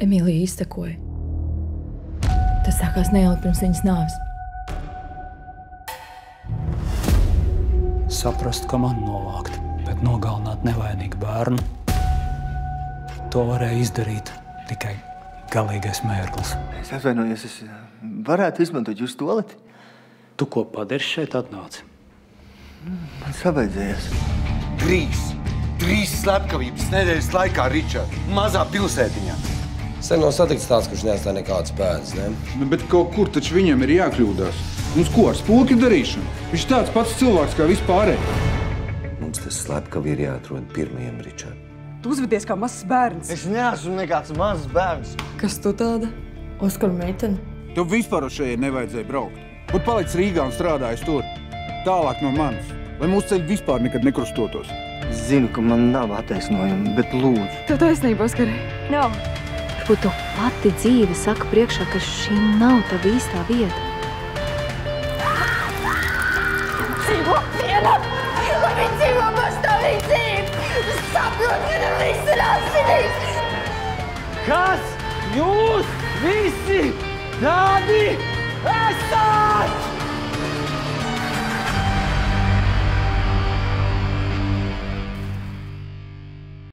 Emīlija iztekoja. Tas sākās neilgi pirms viņas nāves. Saprast, ka man novākt, bet nogalināt nevainīgu bērnu. To varēja izdarīt tikai galīgais mērglis. Es atvainojos, es varētu izmantot jūsu tualeti? Tu ko padari šeit atnāci? Man sabaidzējās. 3 slepkavības nedēļas laikā, Ričard, mazā pilsētiņā. Sen nav satikts tāds, kurš neatstāja nekādas pēdas, ne? Nu, bet kaut kur taču viņam ir jākļūdās. Mums ko ar spoki darīšanu? Viņš tāds pats cilvēks kā vispārēji. Mums tas slepkavi ir jāatrod pirmajam, Ričard. Tu uzvedies kā mazs bērns. Es neesmu nekāds mazs bērns. Kas tu tāda? Oskara meitene? Tev vispār uz šeit nevajadzēja braukt. Būt palicis Rīgā un strādājis tur. Tālāk no manis. Lai mūsu ceļi vispār nekad nekrustotos. Es zinu, ka man nav attaisnojumi, bet lūdzu. Tev taisnība, Oskari. Nav. Varbūt tev pati dzīve saka priekšā, ka šī nav tava īstā vieta. Dzīvo vienam, lai viņi dzīvo pastāvīgi dzīvi. Saprot, ka tev viss ir asinīs. Kas jūs visi tādi esat?